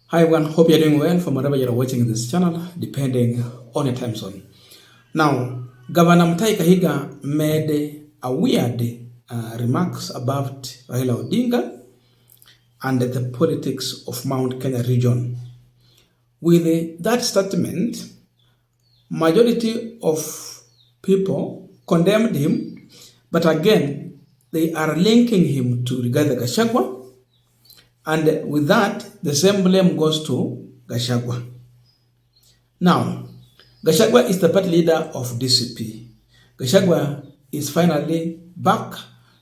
Hi everyone, hope you're doing well from wherever you're watching this channel, depending on your time zone. Now, Governor Mutahi Kahiga made a weird remarks about Raila Odinga and the politics of Mount Kenya region. With that statement, majority of people condemned him, but again, they are linking him to Rigathi Gachagwa. And with that, the same blame goes to Gachagwa. Now, Gachagwa is the party leader of DCP. Gachagwa is finally back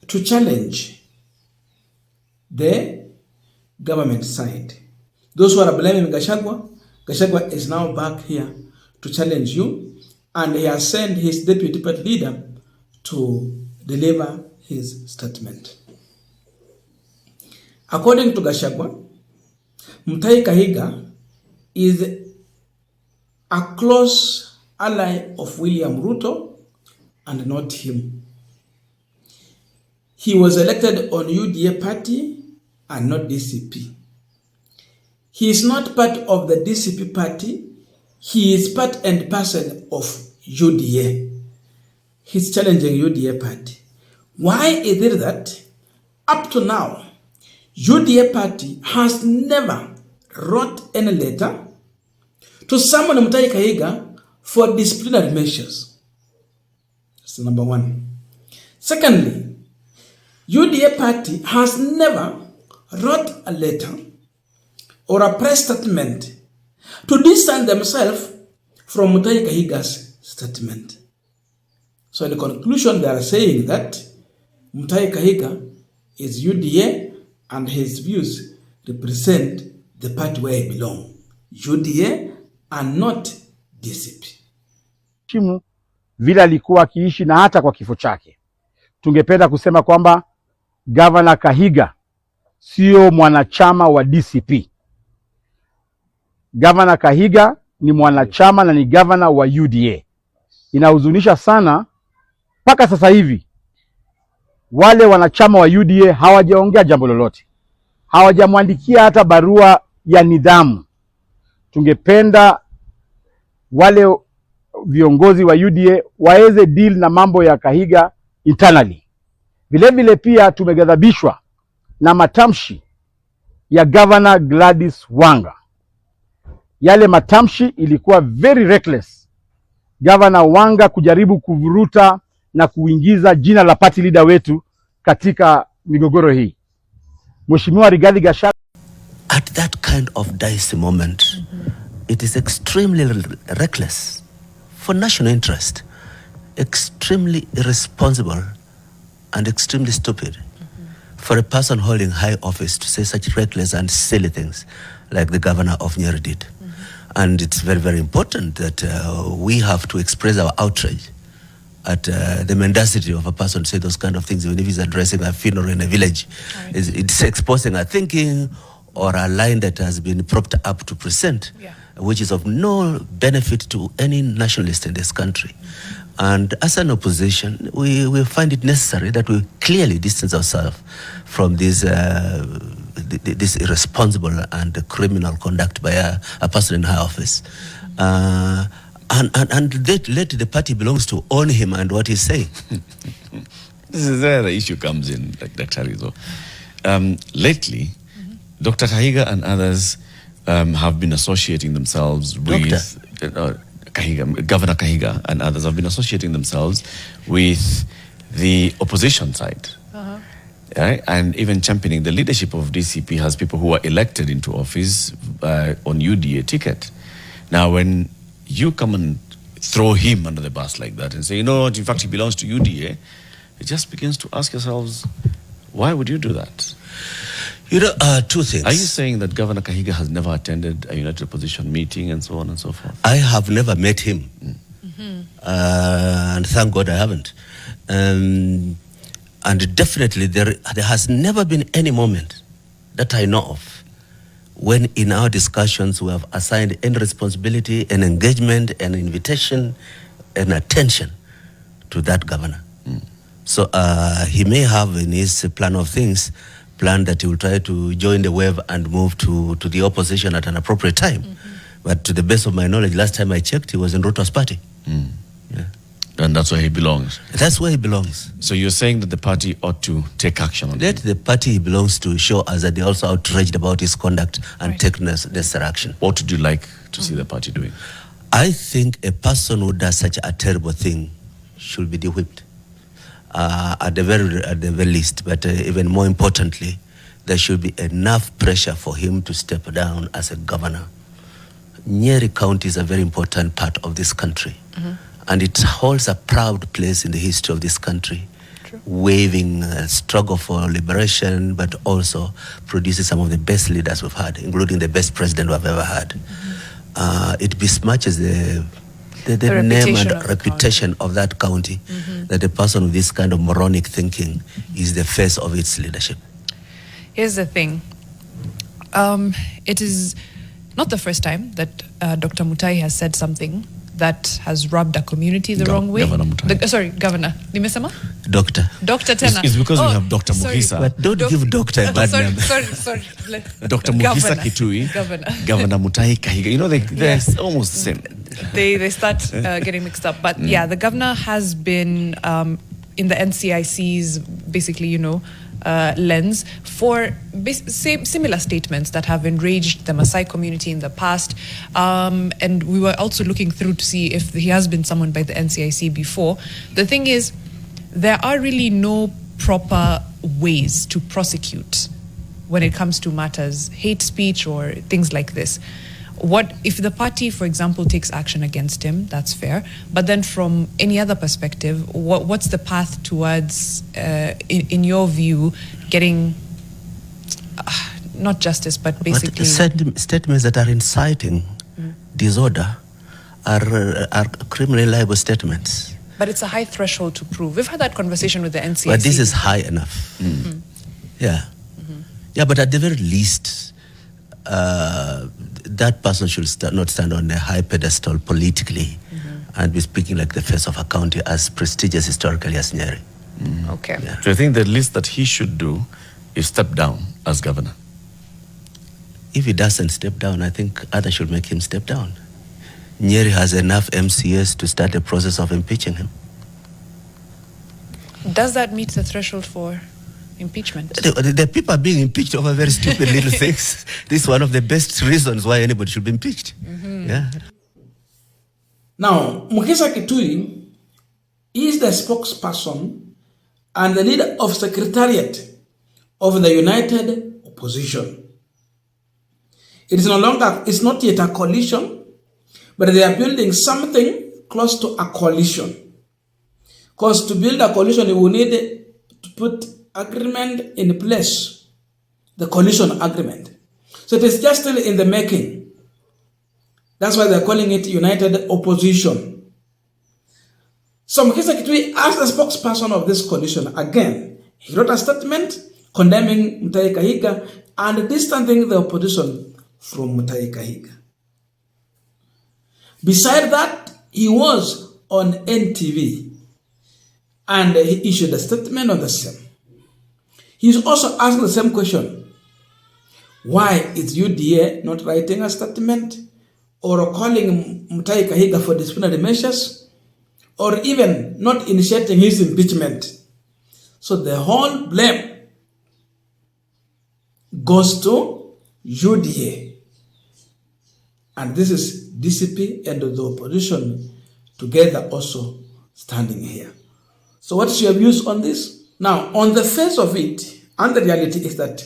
to challenge the government side. Those who are blaming Gachagwa, Gachagwa is now back here to challenge you, and he has sent his deputy party leader to deliver his statement. According to Gachagwa, Mutahi Kahiga is a close ally of William Ruto and not him. He was elected on UDA party and not DCP. He is not part of the DCP party. He is part and parcel of UDA. He's challenging UDA party. Why is it that up to now, UDA party has never wrote any letter to summon Mutahi Kahiga for disciplinary measures? That's number one. Secondly, UDA party has never wrote a letter or a press statement to distance themselves from Mutahi Kahiga's statement. So in the conclusion, they are saying that Mutahi Kahiga is UDA and his views represent the party where he belongs, UDA and not DCP. Shimu vile alikuwa akiishi na hata kwa kifo chake. Tungependa kusema kwamba Governor Kahiga sio mwanachama wa DCP. Governor Kahiga ni mwanachama na ni governor wa UDA. Inahuzunisha sana mpaka sasa hivi wale wanachama wa UDA hawajaongea jambo lolote. Hawajamwandikia hata barua ya nidhamu. Tungependa wale viongozi wa UDA waweze deal na mambo ya Kahiga internally. Vile vile pia tumeghadhabishwa na matamshi ya Governor Gladys Wanga. Yale matamshi ilikuwa very reckless. Governor Wanga kujaribu kuvuruta na kuingiza jina la party leader wetu katika migogoro hii. Mheshimiwa Rigathi Gachagwa, at that kind of dicey moment, it is extremely reckless for national interest, extremely irresponsible and extremely stupid for a person holding high office to say such reckless and silly things like the governor of Nyeri did. And it's very, very important that we have to express our outrage at the mendacity of a person to say those kind of things, even if he's addressing a funeral in a village. Right. It's exposing a thinking or a line that has been propped up to present, which is of no benefit to any nationalist in this country. And as an opposition, we find it necessary that we clearly distance ourselves from this irresponsible and criminal conduct by a person in high office. And let the party belongs to own him and what he's saying. This is where the issue comes in, Dr. Rizzo. Lately, Dr. Kahiga and others have been associating themselves with Governor Kahiga and others have been associating themselves with the opposition side. Right? And even championing the leadership of DCP has people who are elected into office on UDA ticket. Now, when you come and throw him under the bus like that and say, you know what, in fact, he belongs to UDA, it just begins to ask yourselves, why would you do that? You know, two things. Are you saying that Governor Kahiga has never attended a United Opposition meeting and so on and so forth? I have never met him. And thank God I haven't. And definitely there has never been any moment that I know of when in our discussions we have assigned any responsibility, an engagement, an invitation, an attention to that governor. So he may have in his plan of things planned that he will try to join the wave and move to the opposition at an appropriate time. But to the best of my knowledge, last time I checked, he was in Ruto's party. Yeah. And that's where he belongs. That's where he belongs. So you're saying that the party ought to take action on Let the party he belongs to show us that they also outraged about his conduct and take necessary action. What would you like to see the party doing? I think a person who does such a terrible thing should be de-whipped. At the very least, but even more importantly, there should be enough pressure for him to step down as a governor. Nyeri County is a very important part of this country, and it holds a proud place in the history of this country, waving struggle for liberation, but also produces some of the best leaders we've had, including the best president we've ever had. It besmirches the name and reputation of that county, that a person with this kind of moronic thinking is the face of its leadership. Here's the thing. It is not the first time that Dr. Mutahi has said something that has rubbed a community the wrong way. Governor Mutahi. Sorry, Governor. Nimesema? Doctor. Doctor Tena. It's because we have Dr. Muhisa. But don't give doctor a bad name. Sorry. Dr. Muhisa Kitui. Governor Mutahi Kahiga. You know, they're almost the same. They start getting mixed up. But yeah, the governor has been in the NCIC's basically, lens for similar statements that have enraged the Maasai community in the past. And we were also looking through to see if he has been summoned by the NCIC before. The thing is, there are really no proper ways to prosecute when it comes to matters, hate speech or things like this. What if the party, for example, takes action against him? That's fair. But then from any other perspective, what's the path towards, in your view, getting not justice, but basically... But statements that are inciting disorder are criminally liable statements. But it's a high threshold to prove. We've had that conversation with the NCIC. But this is high enough. Yeah. Yeah, but at the very least... that person should not stand on a high pedestal politically and be speaking like the face of a county as prestigious historically as Nyeri. Okay. Yeah. So I think the least that he should do is step down as governor. If he doesn't step down, I think others should make him step down. Nyeri has enough MCS to start the process of impeaching him. Does that meet the threshold for impeachment? The people are being impeached over very stupid little things. This is one of the best reasons why anybody should be impeached. Yeah. Now, Mukisa Kitui is the spokesperson and the leader of Secretariat of the United Opposition. It is no longer, it's not yet a coalition, but they are building something close to a coalition. Because to build a coalition, you will need to put agreement in place, the coalition agreement. So it is just still in the making. That's why they're calling it United Opposition. So Mukisa Kitui, as the spokesperson of this coalition, again, he wrote a statement condemning Mutahi Kahiga and distancing the opposition from Mutahi Kahiga. Beside that, he was on NTV and he issued a statement on the same. He's also asked the same question. Why is UDA not writing a statement or calling Mutahi Kahiga for disciplinary measures or even not initiating his impeachment? So the whole blame goes to UDA. And this is DCP and the opposition together also standing here. So what's your views on this? Now, on the face of it, and the reality is that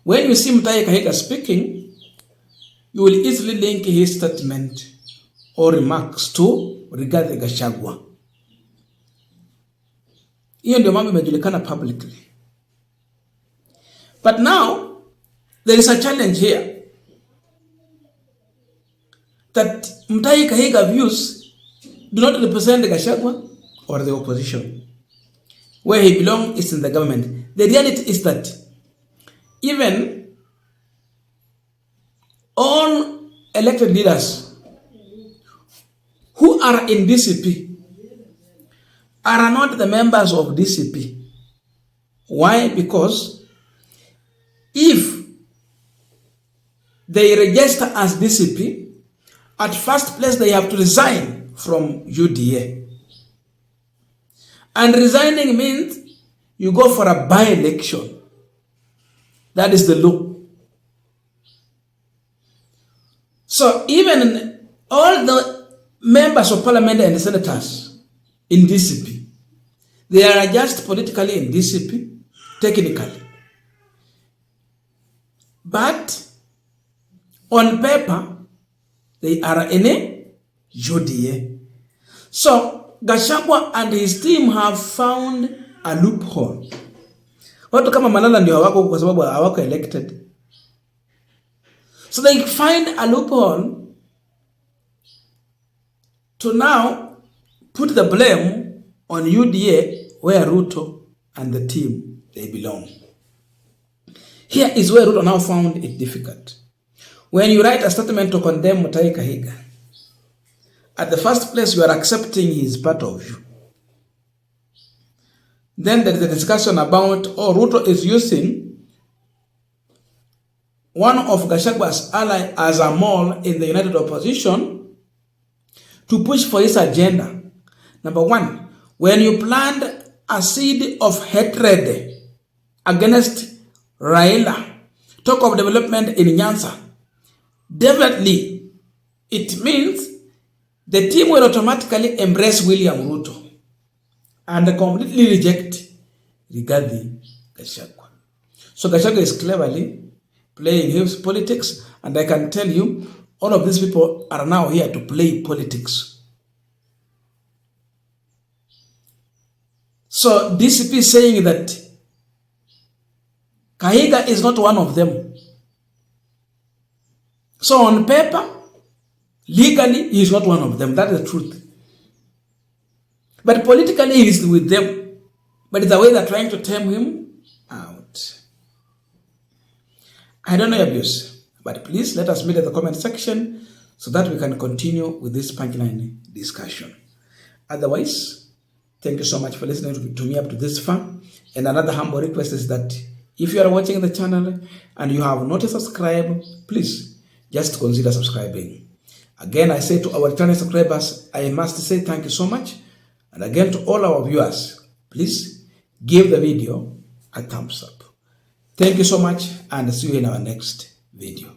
when you see Mutahi Kahiga speaking, you will easily link his statement or remarks to regarding Gachagwa. Hiyo ndio mambo imejulikana publicly. But now, there is a challenge here that Mutahi Kahiga views do not represent Gachagwa or the opposition. Where he belongs is in the government. The reality is that even all elected leaders who are in DCP are not the members of DCP. Why? Because if they register as DCP, at first place they have to resign from UDA. And resigning means you go for a by-election. That is the law. So even all the members of parliament and the senators in DCP, they are just politically in DCP, technically. But on paper, they are in a UDA. So Gachagwa and his team have found a loophole. Watu kama Malala ndio hawako kwa sababu hawako elected. So they find a loophole to now put the blame on UDA where Ruto and the team they belong. Here is where Ruto now found it difficult. When you write a statement to condemn Mutahi Kahiga, at the first place you are accepting he is part of you. Then there is a discussion about, Ruto is using one of Gachagwa's ally as a mole in the United Opposition to push for his agenda. Number one, when you plant a seed of hatred against Raila, talk of development in Nyanza, definitely it means the team will automatically embrace William Ruto and completely reject regarding Gachagwa. So Gachagwa is cleverly playing his politics, and I can tell you, all of these people are now here to play politics. So DCP is saying that Kahiga is not one of them. So on paper, legally, he is not one of them. That is the truth. But politically, he is with them. But it's the way they're trying to tame him out. I don't know your views, but please let us meet in the comment section so that we can continue with this Punchline discussion. Otherwise, thank you so much for listening to me up to this far. And another humble request is that if you are watching the channel and you have not subscribed, please just consider subscribing. Again, I say to our channel subscribers, I must say thank you so much. And again, to all our viewers, please give the video a thumbs up. Thank you so much, and see you in our next video.